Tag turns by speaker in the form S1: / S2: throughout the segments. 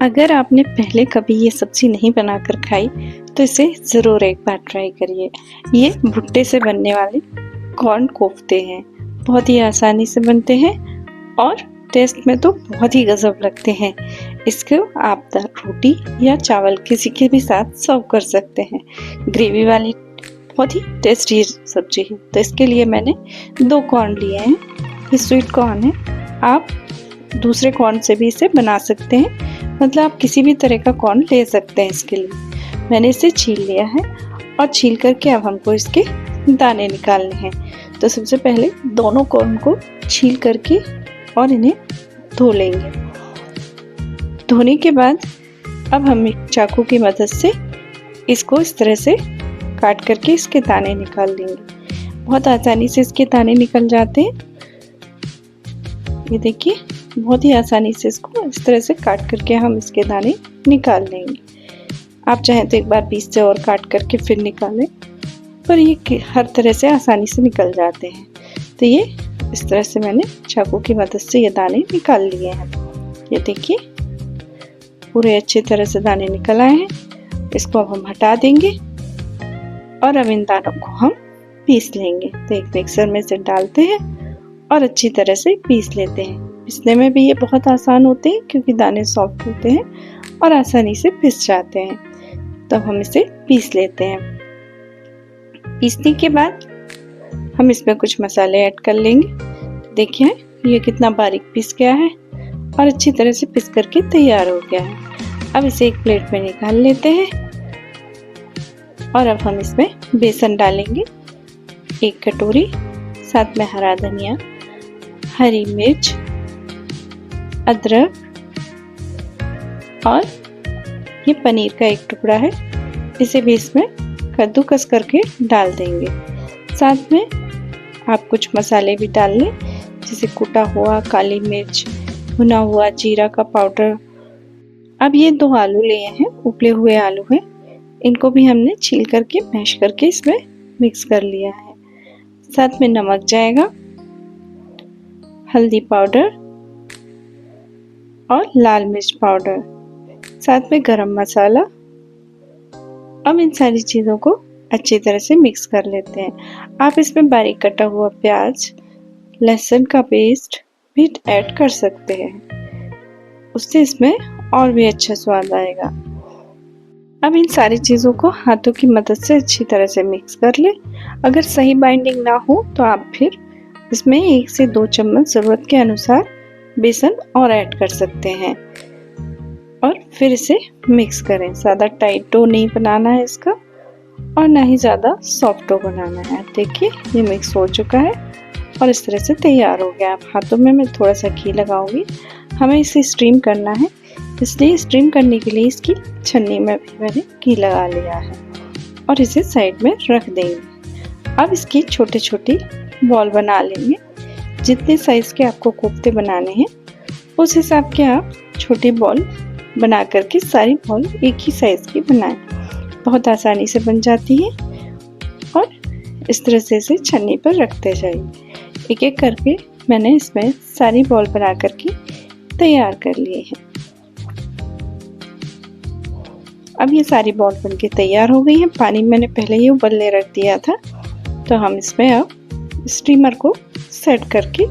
S1: अगर आपने पहले कभी ये सब्ज़ी नहीं बनाकर खाई तो इसे ज़रूर एक बार ट्राई करिए। ये भुट्टे से बनने वाले कॉर्न कोफ्ते हैं। बहुत ही आसानी से बनते हैं और टेस्ट में तो बहुत ही गज़ब लगते हैं। इसको आप रोटी या चावल किसी के भी साथ सर्व कर सकते हैं। ग्रेवी वाली बहुत ही टेस्टी सब्ज़ी है। तो इसके लिए मैंने 2 कॉर्न लिए हैं। ये स्वीट कॉर्न है। आप दूसरे कॉर्न से भी इसे बना सकते हैं, मतलब आप किसी भी तरह का कॉर्न ले सकते हैं। इसके लिए मैंने इसे छील लिया है और छील करके अब हमको इसके दाने निकालने हैं। तो सबसे पहले दोनों कॉर्न को छील करके और इन्हें धो लेंगे। धोने के बाद अब हम एक चाकू की मदद से इसको इस तरह से काट करके इसके दाने निकाल लेंगे। बहुत आसानी से इसके दाने निकल जाते हैं। ये देखिए, बहुत ही आसानी से इसको इस तरह से काट करके हम इसके दाने निकाल लेंगे। आप चाहें तो एक बार बीच से और काट करके फिर निकालें, पर ये हर तरह से आसानी से निकल जाते हैं। तो ये इस तरह से मैंने चाकू की मदद से ये दाने निकाल लिए हैं। ये देखिए, पूरे अच्छे तरह से दाने निकल आए हैं। इसको अब हम हटा देंगे और अब इन दानों को हम पीस लेंगे। तो एक मिक्सर में से डालते हैं और अच्छी तरह से पीस लेते हैं। पीसने में भी ये बहुत आसान होते हैं क्योंकि दाने सॉफ्ट होते हैं और आसानी से पिस जाते हैं। तो हम इसे पीस लेते हैं। पीसने के बाद हम इसमें कुछ मसाले ऐड कर लेंगे। देखिए, ये कितना बारीक पीस गया है और अच्छी तरह से पिस करके तैयार हो गया है। अब इसे एक प्लेट में निकाल लेते हैं और अब हम इसमें बेसन डालेंगे 1 कटोरी, साथ में हरा धनिया, हरी मिर्च, अदरक और ये पनीर का 1 टुकड़ा है। इसे भी इसमें कद्दूकस करके डाल देंगे। साथ में आप कुछ मसाले भी डाल लें, जैसे कुटा हुआ काली मिर्च, भुना हुआ जीरा का पाउडर। अब ये 2 आलू लिए हैं, उबले हुए आलू हैं। इनको भी हमने छील करके मैश करके इसमें मिक्स कर लिया है। साथ में नमक जाएगा, हल्दी पाउडर और लाल मिर्च पाउडर, साथ में गरम मसाला। अब इन सारी चीज़ों को अच्छी तरह से मिक्स कर लेते हैं। आप इसमें बारीक कटा हुआ प्याज, लहसुन का पेस्ट भी ऐड कर सकते हैं, उससे इसमें और भी अच्छा स्वाद आएगा। अब इन सारी चीज़ों को हाथों की मदद से अच्छी तरह से मिक्स कर लें। अगर सही बाइंडिंग ना हो तो आप फिर इसमें 1 से 2 चम्मच ज़रूरत के अनुसार बेसन और ऐड कर सकते हैं और फिर इसे मिक्स करें। ज़्यादा टाइट डो नहीं बनाना है इसका और ना ही ज़्यादा सॉफ्ट डो बनाना है। देखिए, ये मिक्स हो चुका है और इस तरह से तैयार हो गया। अब हाथों में मैं थोड़ा सा घी लगाऊंगी। हमें इसे स्टीम करना है, इसलिए स्टीम करने के लिए इसकी छन्नी में भी मैंने घी लगा लिया है और इसे साइड में रख देंगे। अब इसकी छोटे छोटे बॉल बना लेंगे। जितने साइज़ के आपको कोफ्ते बनाने हैं उस हिसाब के आप छोटी बॉल बना करके सारी बॉल एक ही साइज़ की बनाएं। बहुत आसानी से बन जाती है और इस तरह से इसे छन्नी पर रखते जाइए। एक एक करके मैंने इसमें सारी बॉल बना करके तैयार कर लिए हैं। अब ये सारी बॉल बनके तैयार हो गई हैं। पानी मैंने पहले ही उबलने रख दिया था। तो हम इसमें अब स्टीमर को सेट करके,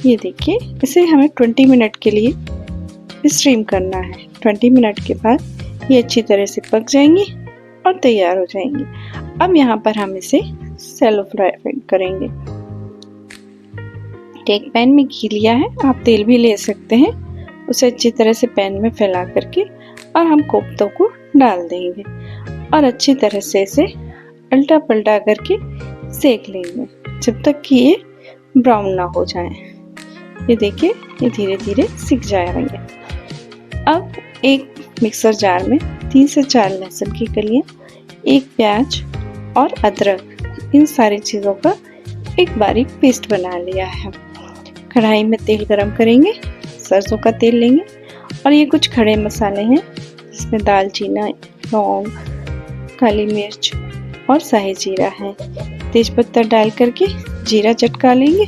S1: ये देखिए, इसे हमें 20 मिनट के लिए स्टीम करना है। 20 मिनट के बाद ये अच्छी तरह से पक जाएंगी और तैयार हो जाएंगी। अब यहाँ पर हम इसे सैलो फ्राई करेंगे। एक पैन में घी लिया है, आप तेल भी ले सकते हैं। उसे अच्छी तरह से पैन में फैला करके और हम कोफ्तों को डाल देंगे और अच्छी तरह से इसे उल्टा पलटा करके सेक लेंगे जब तक कि ये ब्राउन ना हो जाए। ये देखिए, ये धीरे धीरे सिक जाएंगे। अब एक मिक्सर जार में 3 से 4 लहसुन की कलियां, 1 प्याज और अदरक, इन सारी चीज़ों का एक बारीक पेस्ट बना लिया है। कढ़ाई में तेल गरम करेंगे, सरसों का तेल लेंगे और ये कुछ खड़े मसाले हैं जिसमें दालचीनी, लौंग, काली मिर्च और शाही जीरा है। तेजपत्ता डाल करके जीरा चटका लेंगे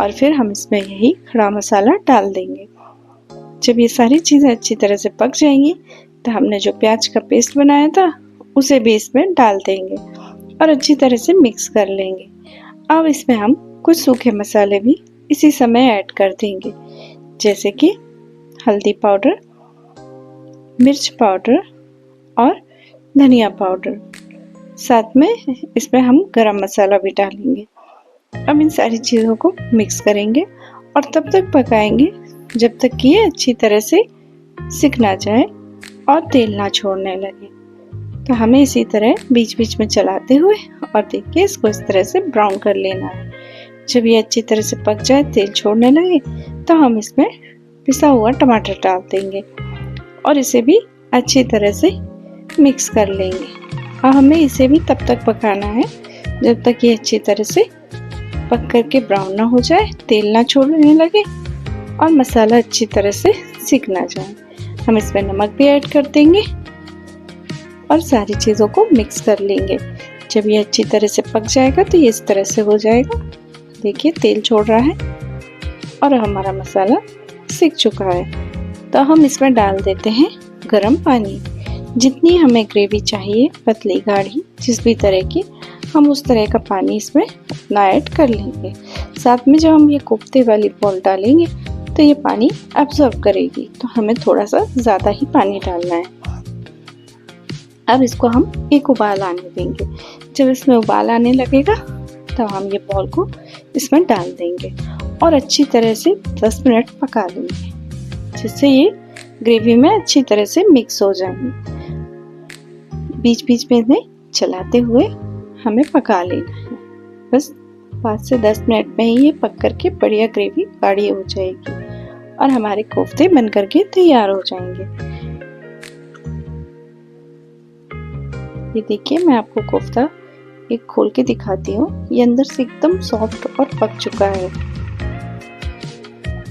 S1: और फिर हम इसमें यही खड़ा मसाला डाल देंगे। जब ये सारी चीज़ें अच्छी तरह से पक जाएंगी तो हमने जो प्याज का पेस्ट बनाया था उसे भी इसमें डाल देंगे और अच्छी तरह से मिक्स कर लेंगे। अब इसमें हम कुछ सूखे मसाले भी इसी समय ऐड कर देंगे, जैसे कि हल्दी पाउडर, मिर्च पाउडर और धनिया पाउडर। साथ में इसमें हम गरम मसाला भी डालेंगे। अब इन सारी चीज़ों को मिक्स करेंगे और तब तक पकाएंगे जब तक कि ये अच्छी तरह से सिक ना जाए और तेल ना छोड़ने लगे। तो हमें इसी तरह बीच बीच में चलाते हुए और देखिए इसको इस तरह से ब्राउन कर लेना है। जब ये अच्छी तरह से पक जाए, तेल छोड़ने लगे, तो हम इसमें पिसा हुआ टमाटर डाल देंगे और इसे भी अच्छी तरह से मिक्स कर लेंगे। और हमें इसे भी तब तक पकाना है जब तक ये अच्छी तरह से पक करके ब्राउन ना हो जाए, तेल ना छोड़ने लगे और मसाला अच्छी तरह से सिक ना जाए। हम इसमें नमक भी ऐड कर देंगे और सारी चीज़ों को मिक्स कर लेंगे। जब ये अच्छी तरह से पक जाएगा तो ये इस तरह से हो जाएगा। देखिए तेल छोड़ रहा है और हमारा मसाला सिक चुका है। तो हम इसमें डाल देते हैं गरम पानी। जितनी हमें ग्रेवी चाहिए, पतली गाढ़ी जिस भी तरह की, हम उस तरह का पानी इसमें अपना ऐड कर लेंगे। साथ में जब हम ये कोफ्ते वाली बॉल डालेंगे तो ये पानी अब्जॉर्ब करेगी, तो हमें थोड़ा सा ज़्यादा ही पानी डालना है। अब इसको हम एक उबाल आने देंगे। जब इसमें उबाल आने लगेगा तो हम ये बॉल को इसमें डाल देंगे और अच्छी तरह से 10 मिनट पका लेंगे, जिससे ये ग्रेवी में अच्छी तरह से मिक्स हो जाएंगे। बीच बीच में इन्हें चलाते हुए हमें पका लेना है। बस 5 से 10 मिनट में ही ये पक करके बढ़िया ग्रेवी गाढ़ी हो जाएगी और हमारे कोफ्ते बन करके तैयार हो जाएंगे। ये देखिए मैं आपको कोफ्ता एक खोल के दिखाती हूँ। ये अंदर से एकदम सॉफ्ट और पक चुका है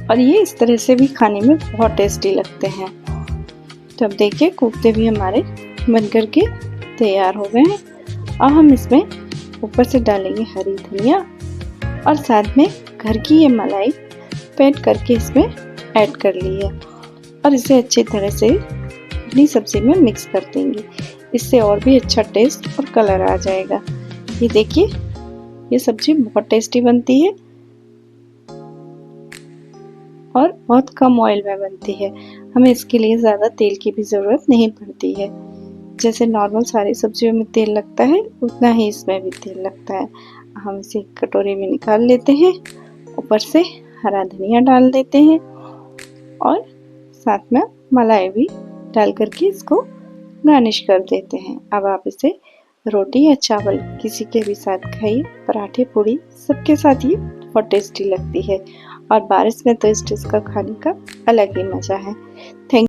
S1: और ये इस तरह से भी खाने में बहुत टेस्टी लगते हैं। तो अब देखिए कोफ्ते भी हमारे बन करके तैयार हो गए हैं और हम इसमें ऊपर से डालेंगे हरी धनिया और साथ में घर की ये मलाई फेंट करके इसमें ऐड कर ली है और इसे अच्छी तरह से अपनी सब्जी में मिक्स कर देंगे। इससे और भी अच्छा टेस्ट और कलर आ जाएगा। ये देखिए ये सब्जी बहुत टेस्टी बनती है और बहुत कम ऑयल में बनती है। हमें इसके लिए ज़्यादा तेल की भी ज़रूरत नहीं पड़ती है। जैसे नॉर्मल सारी सब्जियों में तेल लगता है उतना ही इसमें भी तेल लगता है। हम इसे एक कटोरी में निकाल लेते हैं, ऊपर से हरा धनिया डाल देते हैं और साथ में मलाई भी डाल करके इसको गार्निश कर देते हैं। अब आप इसे रोटी या चावल किसी के भी साथ खाइए, पराठे पूड़ी सबके साथ ये बहुत टेस्टी लगती है और बारिश में तो इस डिश का खाने का अलग ही मज़ा है। थैंक